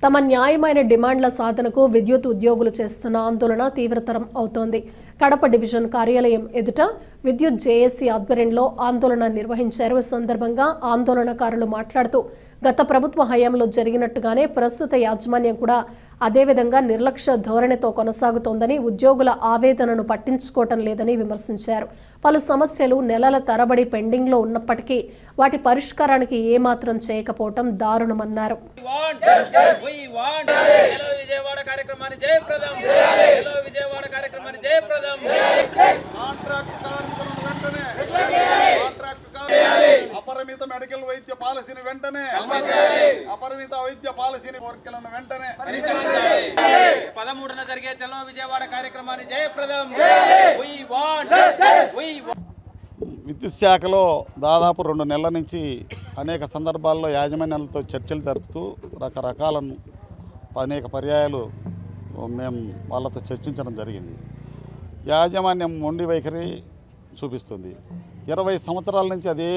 తమ న్యాయమైన డిమాండ్ల సాధనకు విద్యుత్ ఉద్యోగులు చేస్తున్న ఆందోళన తీవ్రతరం అవుతోంది. కడప డివిజన్ కార్యాలయం ఎదుట విద్యుత్ జేఏసీ ఆధ్వర్యంలో ఆందోళన నిర్వహించారు. ఈ సందర్భంగా ఆందోళనకారులు మాట్లాడుతూ గత ప్రభుత్వ హయాంలో జరిగినట్టుగానే ప్రస్తుత యాజమాన్యం కూడా అదేవిధంగా నిర్లక్ష్య ధోరణితో కొనసాగుతోందని, ఉద్యోగుల ఆవేదనను పట్టించుకోవటం లేదని విమర్శించారు. పలు సమస్యలు నెలల తరబడి పెండింగ్లో ఉన్నప్పటికీ వాటి పరిష్కారానికి ఏమాత్రం చేయకపోవటం దారుణమన్నారు. అపరిమిత మెడికల్ వైద్య పాలసీని వెంటనే, అపరిమిత వైద్య పాలసీని కోరికలను వెంటనే 13న జరిగే చలో విజయవాడ కార్యక్రమాన్ని జయప్రదం. విద్యుత్ శాఖలో దాదాపు 2 నెలల నుంచి అనేక సందర్భాల్లో యాజమాన్యాలతో చర్చలు జరుపుతూ రకరకాలను అనేక పర్యాయాలు మేము వాళ్ళతో చర్చించడం జరిగింది. యాజమాన్యం మొండి వైఖరి చూపిస్తుంది. 20 సంవత్సరాల నుంచి అదే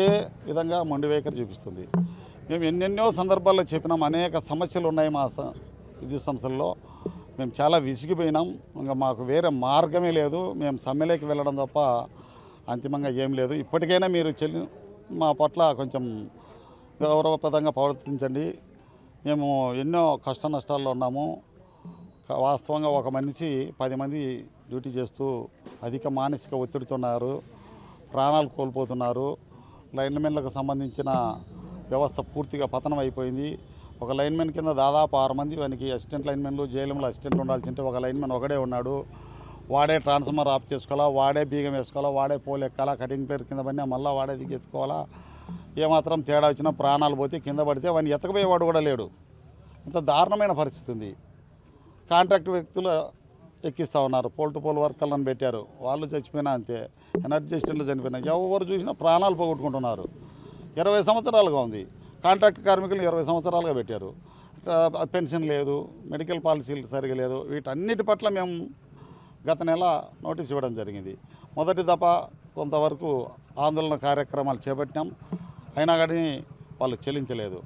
విధంగా మొండి వైఖరి చూపిస్తుంది. మేము ఎన్నెన్నో సందర్భాల్లో చెప్పినాం, అనేక సమస్యలు ఉన్నాయి మా విద్యుత్ సంస్థల్లో. మేము చాలా విసిగిపోయినాం. ఇంకా మాకు వేరే మార్గమే లేదు. మేము సమ్మెలోకి వెళ్ళడం తప్ప అంతిమంగా ఏం లేదు. ఇప్పటికైనా మీరు మా పట్ల కొంచెం గౌరవప్రదంగా ప్రవర్తించండి. మేము ఎన్నో కష్ట నష్టాల్లో ఉన్నాము. వాస్తవంగా ఒక మనిషి 10 మంది డ్యూటీ చేస్తూ అధిక మానసిక ఒత్తిడితున్నారు, ప్రాణాలు కోల్పోతున్నారు. లైన్మెన్లకు సంబంధించిన వ్యవస్థ పూర్తిగా పతనం అయిపోయింది. ఒక లైన్మెన్ కింద దాదాపు 6 మంది వానికి అసిస్టెంట్ లైన్మెన్లు, జేఎల్ఎంలో అసిస్టెంట్లు ఉండాల్సింటే ఒక లైన్మెన్ ఒకడే ఉన్నాడు. వాడే ట్రాన్స్ఫార్మర్ ఆఫ్ చేసుకోవాలా, వాడే బీగం వేసుకోవాలా, వాడే పోల్ ఎక్కాలా, కటింగ్ ప్లేర్ కింద పడినా మళ్ళీ వాడే దిగి ఎత్తుకోవాలా. ఏమాత్రం తేడా వచ్చినా ప్రాణాలు పోతే కింద పడితే వాడిని ఎత్తకపోయేవాడు కూడా లేడు. ఇంత దారుణమైన పరిస్థితి ఉంది. కాంట్రాక్ట్ వ్యక్తులు ఎక్కిస్తూ ఉన్నారు. పోల్ టు పోల్ వర్కర్లను పెట్టారు, వాళ్ళు చచ్చిపోయినా అంతే. ఎనర్జీ అసిస్టెంట్లు చనిపోయినా ఎవరు చూసినా ప్రాణాలు పోగొట్టుకుంటున్నారు. 20 సంవత్సరాలుగా ఉంది. కాంట్రాక్ట్ కార్మికులు 20 సంవత్సరాలుగా పెట్టారు. పెన్షన్ లేదు, మెడికల్ పాలసీలు సరిగా లేదు. వీటన్నిటి పట్ల మేము గత నెల నోటీస్ ఇవ్వడం జరిగింది. మొదటి దఫ కొంతవరకు ఆందోళన కార్యక్రమాలు చేపట్టినాం, అయినా కానీ వాళ్ళు చెల్లించలేదు.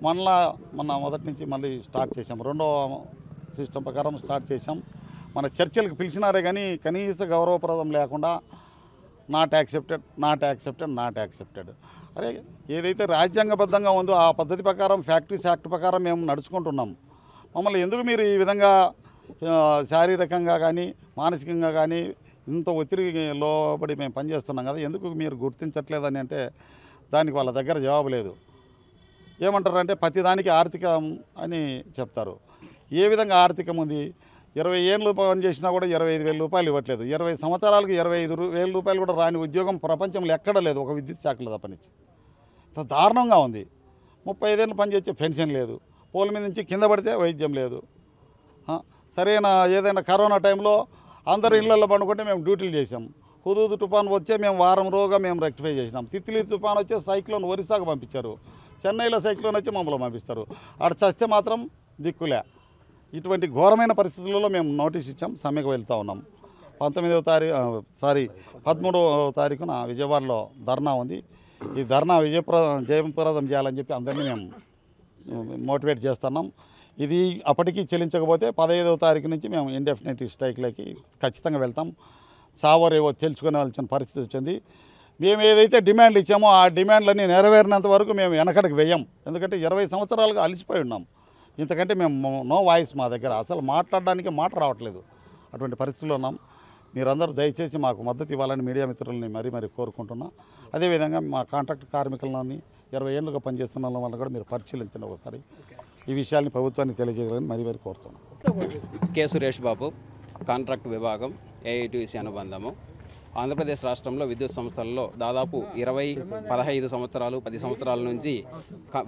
మొన్న మొదటి నుంచి మళ్ళీ స్టార్ట్ చేసాం. 2వ సిస్టమ్ ప్రకారం స్టార్ట్ చేసాం. మన చర్చలకు పిలిచినారే కానీ కనీస గౌరవప్రదం లేకుండా నాట్ యాక్సెప్టెడ్. అరే, ఏదైతే రాజ్యాంగబద్ధంగా ఉందో ఆ పద్ధతి ప్రకారం, ఫ్యాక్టరీస్ యాక్ట్ ప్రకారం మేము నడుచుకుంటున్నాం. మమ్మల్ని ఎందుకు మీరు ఈ విధంగా శారీరకంగా కానీ మానసికంగా కానీ ఇంత ఒత్తిడికి లోబడి మేము పనిచేస్తున్నాం కదా, ఎందుకు మీరు గుర్తించట్లేదని అంటే దానికి వాళ్ళ దగ్గర జవాబు లేదు. ఏమంటారంటే ప్రతిదానికి ఆర్థికం అని చెప్తారు. ఏ విధంగా ఆర్థికం ఉంది? 20 ఏళ్ళు పని చేసినా కూడా 25,000 రూపాయలు ఇవ్వట్లేదు. 20 సంవత్సరాలకు 25,000 రూపాయలు కూడా రాని ఉద్యోగం ప్రపంచంలో ఎక్కడ లేదు, ఒక విద్యుత్ శాఖలో తప్పనిచ్చి. ఇంత దారుణంగా ఉంది. 35 ఏళ్ళు పనిచేసే పెన్షన్ లేదు, పోల మీద నుంచి కింద పడితే వైద్యం లేదు. సరైన ఏదైనా కరోనా టైంలో అందరు ఇళ్లలో పండుకుంటే మేము డ్యూటీలు చేసాం. హుదూద్ తుఫాన్ వచ్చే మేము వారం రోజుగా మేము రెక్టిఫై చేసినాం. తిత్లీ తుఫాన్ వచ్చే సైక్లోన్ ఒరిస్సాకు పంపించారు. చెన్నైలో సైక్లోన్ వచ్చి మమ్మల్ని పంపిస్తారు. అక్కడ చస్తే మాత్రం దిక్కులే. ఇటువంటి ఘోరమైన పరిస్థితులలో మేము నోటీస్ ఇచ్చాం. సమ్మెకు వెళ్తూ ఉన్నాం. 13వ తారీఖున విజయవాడలో ధర్నా ఉంది. ఈ ధర్నా జయప్రదం చేయాలని చెప్పి అందరినీ మేము మోటివేట్ చేస్తున్నాం. ఇది అప్పటికీ చెల్లించకపోతే 15వ తారీఖు నుంచి మేము ఇండెఫినెట్ స్ట్రైక్లోకి ఖచ్చితంగా వెళ్తాం. సావరేవో తెలుసుకునేవాల్సిన పరిస్థితి వచ్చింది. మేము ఏదైతే డిమాండ్లు ఇచ్చామో ఆ డిమాండ్లన్నీ నెరవేరినంత వరకు మేము వెనకడికి వెయ్యం. ఎందుకంటే 20 సంవత్సరాలుగా అలసిపోయి ఉన్నాం. ఇంతకంటే మేము నో వాయిస్, మా దగ్గర అసలు మాట్లాడడానికి మాట రావట్లేదు. అటువంటి పరిస్థితుల్లో ఉన్నాం. మీరందరూ దయచేసి మాకు మద్దతు ఇవ్వాలని మీడియా మిత్రులని మరీ కోరుకుంటున్నా. అదేవిధంగా మా కాంట్రాక్ట్ కార్మికులని 20 ఏళ్ళుగా పనిచేస్తున్న వాళ్ళని కూడా మీరు పరిశీలించండి ఒకసారి. ఈ విషయాన్ని ప్రభుత్వానికి తెలియజేయాలని మరీ కోరుతున్నాం. కె సురేష్ బాబు, కాంట్రాక్ట్ విభాగం, ఏఐటీసీ అనుబంధము. ఆంధ్రప్రదేశ్ రాష్ట్రంలో విద్యుత్ సంస్థల్లో దాదాపు 15 సంవత్సరాలు 10 సంవత్సరాల నుంచి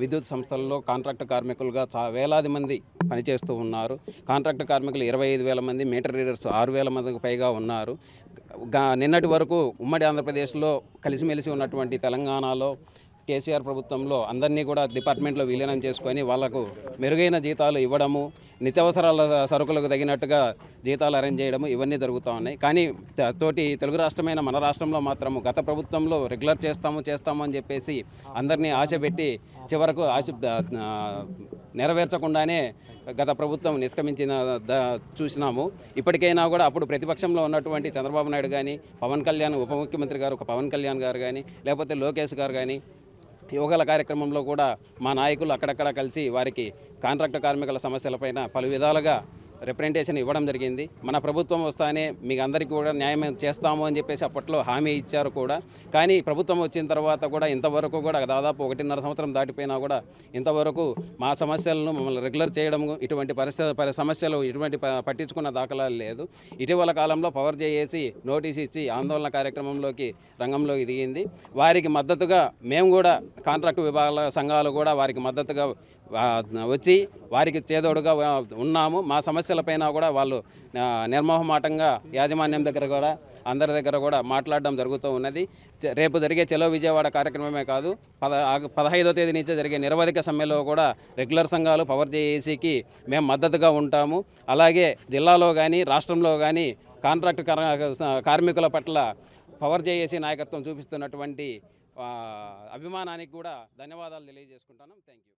విద్యుత్ సంస్థల్లో కాంట్రాక్ట్ కార్మికులుగా వేలాది మంది పనిచేస్తూ ఉన్నారు. కాంట్రాక్ట్ కార్మికులు 25,000 మంది, మీటర్ రీడర్స్ 6,000 మందికి పైగా ఉన్నారు. నిన్నటి వరకు ఉమ్మడి ఆంధ్రప్రదేశ్లో కలిసిమెలిసి ఉన్నటువంటి తెలంగాణలో కేసీఆర్ ప్రభుత్వంలో అందరినీ కూడా డిపార్ట్మెంట్లో విలీనం చేసుకొని వాళ్లకు మెరుగైన జీతాలు ఇవ్వడము, నిత్యావసరాల సరుకులకు తగినట్టుగా జీతాలు అరేంజ్ చేయడము ఇవన్నీ జరుగుతూ ఉన్నాయి. కానీ తోటి తెలుగు రాష్ట్రమైన మన రాష్ట్రంలో మాత్రము గత ప్రభుత్వంలో రెగ్యులర్ చేస్తాము అని చెప్పేసి అందరినీ ఆశ పెట్టి చివరకు నెరవేర్చకుండానే గత ప్రభుత్వం నిష్క్రమించిన చూసినాము. ఇప్పటికైనా కూడా అప్పుడు ప్రతిపక్షంలో ఉన్నటువంటి చంద్రబాబు నాయుడు కానీ, పవన్ కళ్యాణ్ ఉప ముఖ్యమంత్రి గారు పవన్ కళ్యాణ్ గారు కానీ, లేకపోతే లోకేష్ గారు కానీ యోగాల కార్యక్రమంలో కూడా మా నాయకులు అక్కడక్కడ కలిసి వారికి కాంట్రాక్టు కార్మికుల సమస్యలపైన పలు విధాలుగా రిప్రజెంటేషన్ ఇవ్వడం జరిగింది. మన ప్రభుత్వం వస్తానే మీకు అందరికీ కూడా న్యాయం చేస్తాము అని చెప్పేసి అప్పట్లో హామీ ఇచ్చారు కూడా. కానీ ప్రభుత్వం వచ్చిన తర్వాత కూడా ఇంతవరకు కూడా దాదాపు 1.5 సంవత్సరం దాటిపోయినా కూడా ఇంతవరకు మా సమస్యలను మమ్మల్ని రెగ్యులర్ చేయడం, ఇటువంటి సమస్యలు ఇటువంటి పట్టించుకున్న దాఖలాలు లేదు. ఇటీవల కాలంలో పవర్ చేసి నోటీస్ ఇచ్చి ఆందోళన కార్యక్రమంలోకి రంగంలోకి దిగింది. వారికి మద్దతుగా మేము కూడా కాంట్రాక్టు విభాగాల సంఘాలు కూడా వారికి మద్దతుగా వచ్చి వారికి చేదోడుగా ఉన్నాము. మా సమస్యలపైన కూడా వాళ్ళు నిర్మోహమాటంగా యాజమాన్యం దగ్గర కూడా అందరి దగ్గర కూడా మాట్లాడడం జరుగుతూ ఉన్నది. రేపు జరిగే చలో విజయవాడ కార్యక్రమమే కాదు, 15వ తేదీ నుంచి జరిగే నిరవధిక సమ్మెలో కూడా రెగ్యులర్ సంఘాలు పవర్ జేఏసీకి మేము మద్దతుగా ఉంటాము. అలాగే జిల్లాలో కానీ రాష్ట్రంలో కానీ కాంట్రాక్టు కార్మికుల పట్ల పవర్ జేఏసీ నాయకత్వం చూపిస్తున్నటువంటి అభిమానానికి కూడా ధన్యవాదాలు తెలియజేసుకుంటాను. Thank you.